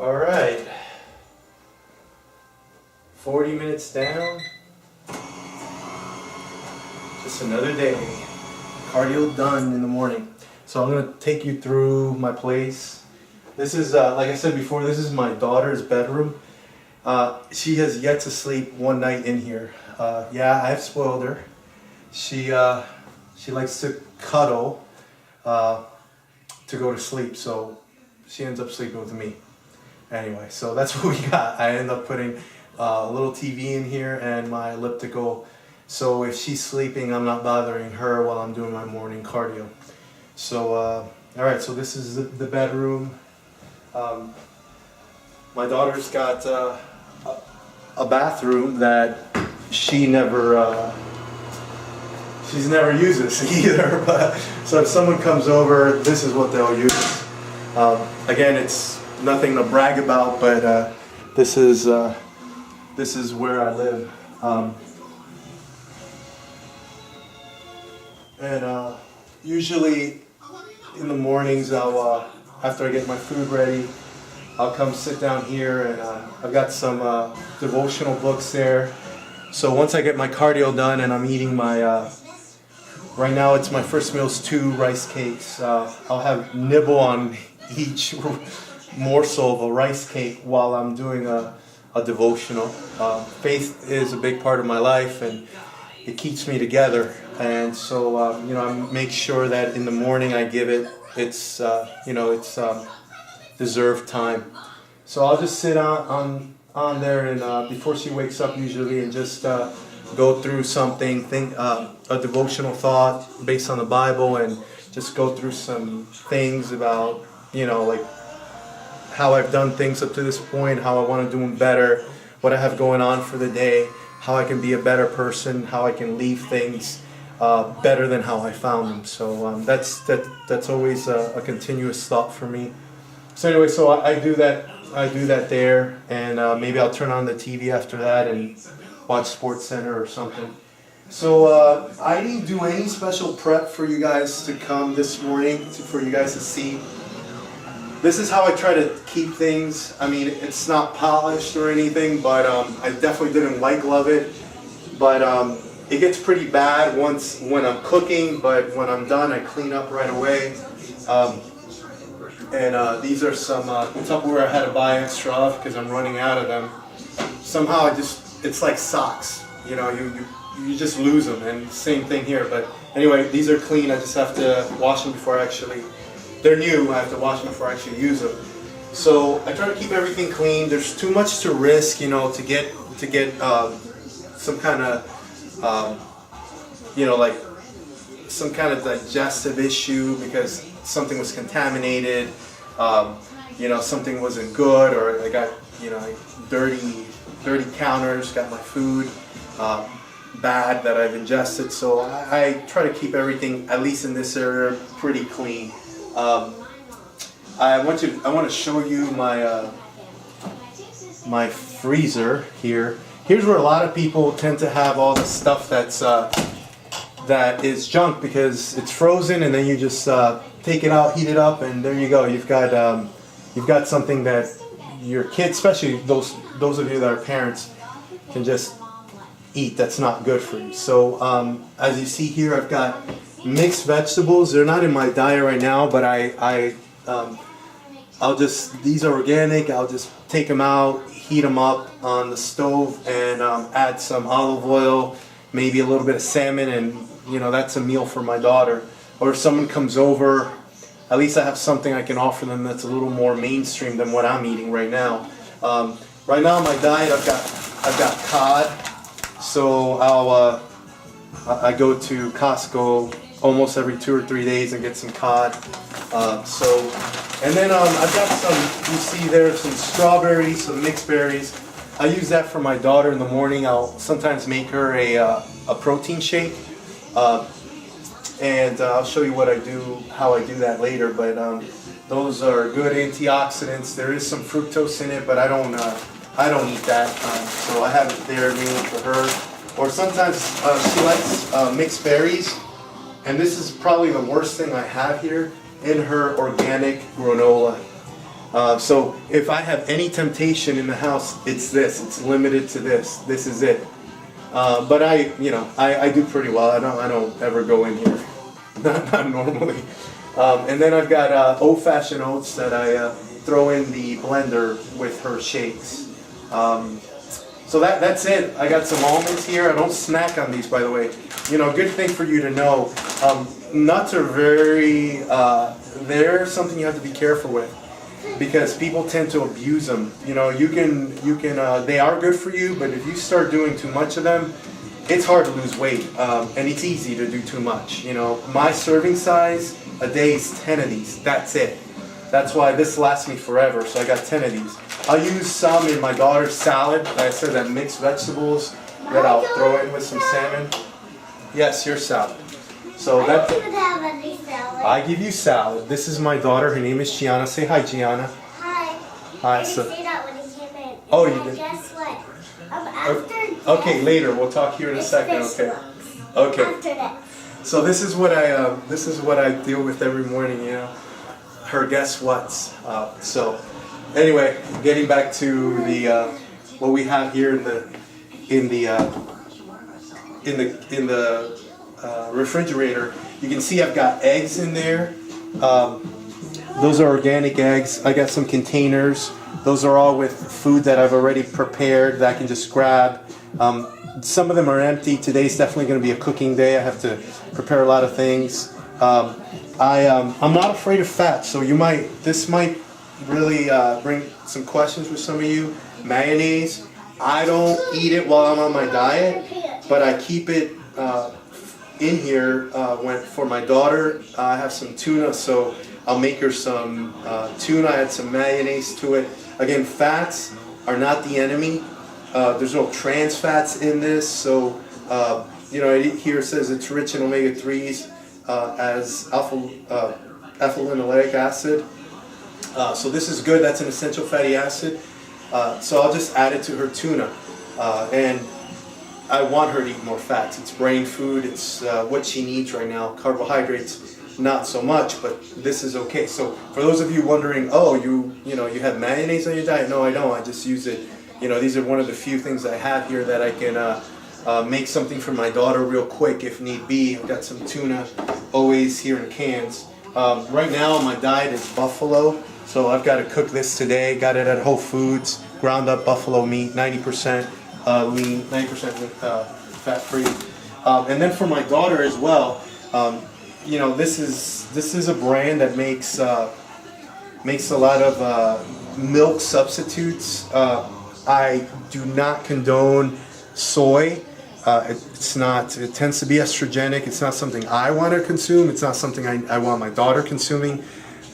All right, 40 minutes down, just another day, cardio done in the morning. So I'm going to take you through my place. This is, like I said before, this is my daughter's bedroom. She has yet to sleep one night in here. Yeah, I've spoiled her. She likes to cuddle to go to sleep, so she ends up sleeping with me. Anyway, so that's what we got. I end up putting a little TV in here and my elliptical, so if she's sleeping, I'm not bothering her while I'm doing my morning cardio. So, all right, so this is the bedroom. My daughter's got a bathroom that she's never uses either. But so if someone comes over, this is what they'll use. Again, it's nothing to brag about, but this is where I live. And usually in the mornings, I'll after I get my food ready, I'll come sit down here, and I've got some devotional books there. So once I get my cardio done and I'm eating my right now it's my first meal's 2 rice cakes. I'll have nibble on each morsel of a rice cake while I'm doing a devotional. Faith is a big part of my life, and it keeps me together. And so I make sure that in the morning I give it its deserved time. So I'll just sit on there and before she wakes up usually, and just go through something, a devotional thought based on the Bible, and just go through some things about, like how I've done things up to this point, how I want to do them better, what I have going on for the day, how I can be a better person, how I can leave things better than how I found them. So that's always a continuous thought for me. So anyway, so I do that there, and maybe I'll turn on the TV after that and watch Sports Center or something. So I didn't do any special prep for you guys to come this morning, for you guys to see. This is how I try to keep things. I mean, it's not polished or anything, but I definitely didn't love it. But it gets pretty bad when I'm cooking, but when I'm done, I clean up right away. And these are some Tupperware I had to buy extra of because I'm running out of them. Somehow it's like socks, you just lose them, and same thing here. But anyway, these are clean. I just have to wash them before they're new. I have to wash them before I actually use them. So I try to keep everything clean. There's too much to risk, to get some kind of, like some kind of digestive issue because something was contaminated, something wasn't good, or I got, dirty counters, got my food bad that I've ingested. So I try to keep everything, at least in this area, pretty clean. I want to show you my freezer here. Here's where a lot of people tend to have all the stuff that is junk because it's frozen, and then you just take it out, heat it up, and there you go. You've got something that your kids, especially those of you that are parents, can just eat. That's not good for you. So as you see here, I've got mixed vegetables. They're not in my diet right now, but these are organic. I'll just take them out, heat them up on the stove, and add some olive oil, maybe a little bit of salmon, and that's a meal for my daughter. Or if someone comes over, at least I have something I can offer them that's a little more mainstream than what I'm eating right now. Right now in my diet, I've got cod. So I go to Costco almost every 2 or 3 days and get some cod. And then I've got some, you see there, some strawberries, some mixed berries. I use that for my daughter in the morning. I'll sometimes make her a protein shake. And I'll show you how I do that later. But those are good antioxidants. There is some fructose in it, but I don't eat that. So I have it there mainly for her. Or sometimes she likes mixed berries. And this is probably the worst thing I have here in her organic granola. So if I have any temptation in the house, it's this. It's limited to this. This is it. But I do pretty well. I don't ever go in here, not normally. And then I've got old-fashioned oats that I throw in the blender with her shakes. So that's it. I got some almonds here. I don't snack on these, by the way. Good thing for you to know. Nuts are they're something you have to be careful with, because people tend to abuse them. You can they are good for you, but if you start doing too much of them, it's hard to lose weight, and it's easy to do too much. My serving size a day is 10 of these. That's it. That's why this lasts me forever. So I got 10 of these. I'll use some in my daughter's salad. Like I said, that mixed vegetables that I'll throw in with some salmon. Yes, your salad. So that's it. I give you salad. This is my daughter. Her name is Gianna. Say hi, Gianna. Hi. Hi. I didn't say that when he came in. Oh, you did? Guess what? After okay, later. We'll talk here in a second. Okay. Okay. After that. So this is what I deal with every morning. Her guess what's. So anyway, getting back to the what we have here in the refrigerator. You can see I've got eggs in there. Those are organic eggs. I got some containers. Those are all with food that I've already prepared that I can just grab. Some of them are empty. Today's definitely going to be a cooking day. I have to prepare a lot of things. I'm not afraid of fat, so this might really bring some questions for some of you. Mayonnaise, I don't eat it while I'm on my diet, but I keep it in here for my daughter. I have some tuna, so I'll make her some tuna. I add some mayonnaise to it. Again, fats are not the enemy. There's no trans fats in this, so here it says it's rich in omega-3s as alpha-linoleic acid. So this is good. That's an essential fatty acid. So I'll just add it to her tuna, and I want her to eat more fats. It's brain food. It's what she needs right now. Carbohydrates, not so much, but this is okay. So for those of you wondering, oh, you have mayonnaise on your diet? No, I don't. I just use it. These are one of the few things I have here that I can make something for my daughter real quick if need be. I've got some tuna always here in cans. Right now my diet is buffalo, so I've got to cook this today. Got it at Whole Foods, ground up buffalo meat, 90% lean, 90% fat-free. And then for my daughter as well, this is a brand that makes a lot of milk substitutes. I do not condone soy. It tends to be estrogenic. It's not something I want to consume. It's not something I want my daughter consuming.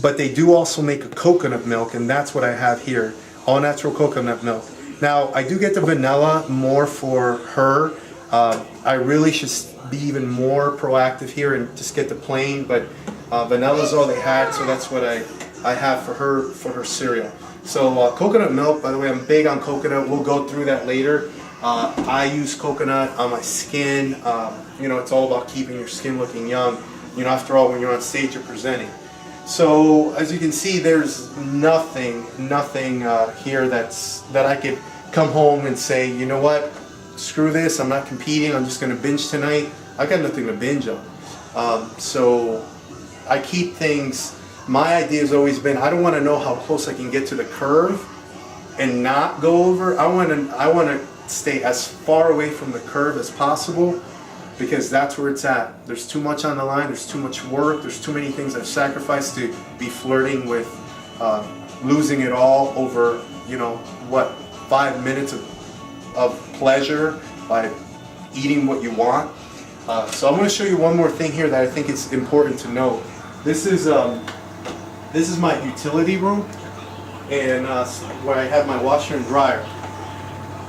But they do also make a coconut milk, and that's what I have here, all natural coconut milk. Now, I do get the vanilla more for her. I really should be even more proactive here and just get the plain, but vanilla's all they had, so that's what I have for her cereal. So coconut milk, by the way, I'm big on coconut. We'll go through that later. I use coconut on my skin. It's all about keeping your skin looking young. After all, when you're on stage, you're presenting. So as you can see, there's nothing here that I could come home and say, you know what, screw this, I'm not competing, I'm just going to binge tonight. I got nothing to binge on. So I keep things. My idea has always been, I don't want to know how close I can get to the curve and not go over. I want to stay as far away from the curve as possible, because that's where it's at. There's too much on the line, there's too much work, there's too many things I've sacrificed to be flirting with losing it all over, 5 minutes of pleasure by eating what you want. So I'm going to show you one more thing here that I think is important to know. This is my utility room, and where I have my washer and dryer.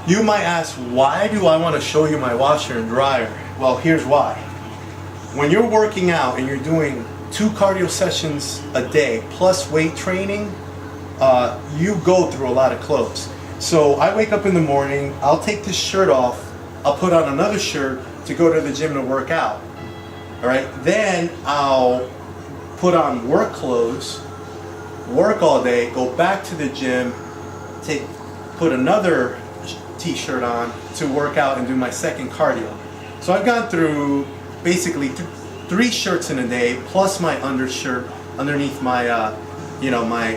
You might ask, why do I want to show you my washer and dryer? Well, here's why. When you're working out and you're doing 2 cardio sessions a day plus weight training, you go through a lot of clothes. So I wake up in the morning, I'll take this shirt off, I'll put on another shirt to go to the gym to work out. All right, then I'll put on work clothes, work all day, go back to the gym, put another t-shirt on to work out and do my second cardio. So I've gone through basically 3 shirts in a day, plus my undershirt underneath my,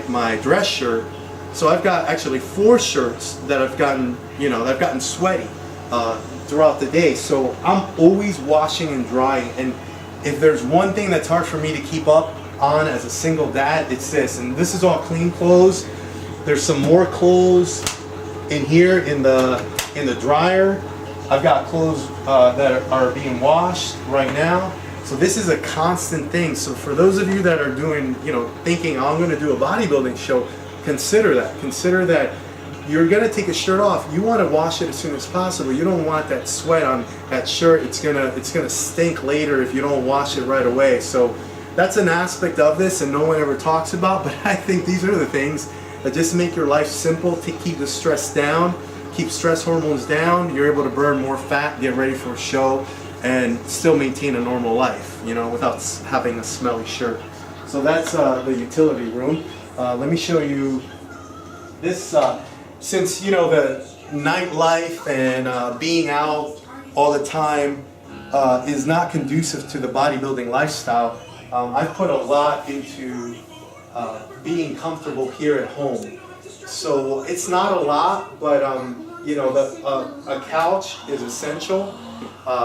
my dress shirt. So I've got actually 4 shirts that I've gotten, that I've gotten sweaty throughout the day. So I'm always washing and drying. And if there's one thing that's hard for me to keep up on as a single dad, it's this. And this is all clean clothes. There's some more clothes in here in the dryer. I've got clothes that are being washed right now. So this is a constant thing. So for those of you that are doing, thinking, oh, I'm going to do a bodybuilding show, consider that. Consider that you're going to take a shirt off. You want to wash it as soon as possible. You don't want that sweat on that shirt. It's gonna stink later if you don't wash it right away. So that's an aspect of this, and no one ever talks about. But I think these are the things that just make your life simple, to keep the stress down, keep stress hormones down. You're able to burn more fat, get ready for a show, and still maintain a normal life, without having a smelly shirt. So that's the utility room. Let me show you this. Since the nightlife and being out all the time is not conducive to the bodybuilding lifestyle, I've put a lot into being comfortable here at home. So it's not a lot, but a couch is essential.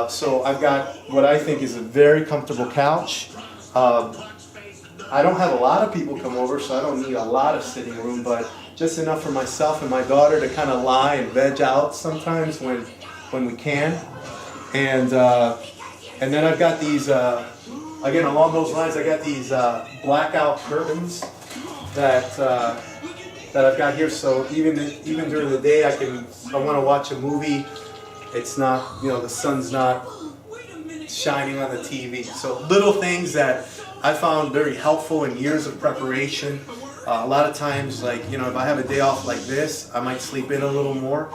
So I've got what I think is a very comfortable couch. I don't have a lot of people come over, so I don't need a lot of sitting room, but just enough for myself and my daughter to kind of lie and veg out sometimes when we can. And then I've got these, again along those lines, I got these blackout curtains that I've got here. So even during the day, I want to watch a movie. It's not, the sun's not shining on the TV. So little things that I found very helpful in years of preparation. A lot of times, if I have a day off like this, I might sleep in a little more,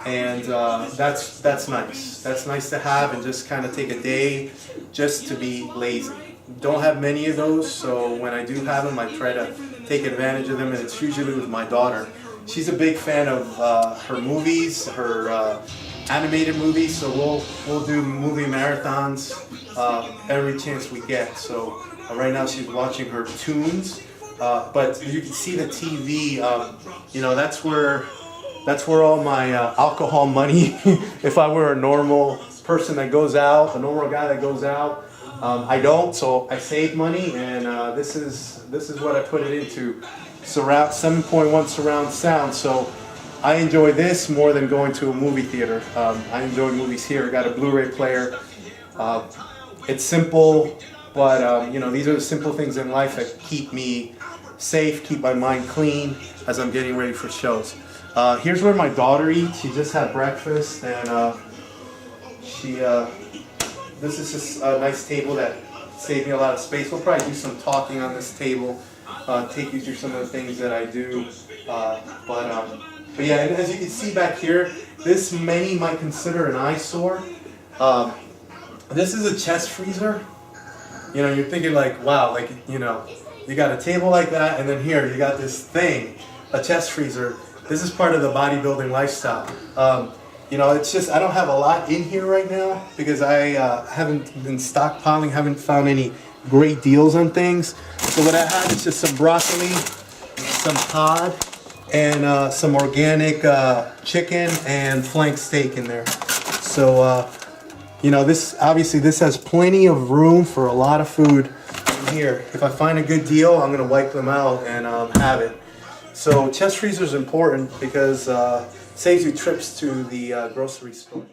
and that's nice. That's nice to have, and just kind of take a day just to be lazy. Don't have many of those, so when I do have them, I try to take advantage of them, and it's usually with my daughter. She's a big fan of her movies, her animated movies, so we'll do movie marathons every chance we get. So right now she's watching her Toons. But you can see the TV, that's where all my alcohol money, if I were a normal person that goes out, a normal guy that goes out, I don't, so I save money, and this is what I put it into. 7.1 surround sound, so I enjoy this more than going to a movie theater. I enjoy movies here. I got a Blu-ray player. It's simple, but these are the simple things in life that keep me safe, keep my mind clean as I'm getting ready for shows. Here's where my daughter eats. She just had breakfast, and this is just a nice table that saved me a lot of space. We'll probably do some talking on this table, take you through some of the things that I do. But yeah, and as you can see back here, this many might consider an eyesore. This is a chest freezer. You're thinking wow, you got a table like that, and then here you got this thing, a chest freezer. This is part of the bodybuilding lifestyle. It's just I don't have a lot in here right now because I haven't been stockpiling, haven't found any great deals on things. So what I have is just some broccoli, some cod, and some organic chicken and flank steak in there. So this has plenty of room for a lot of food in here. If I find a good deal, I'm gonna wipe them out and have it. So chest freezer is important because it saves you trips to the grocery store.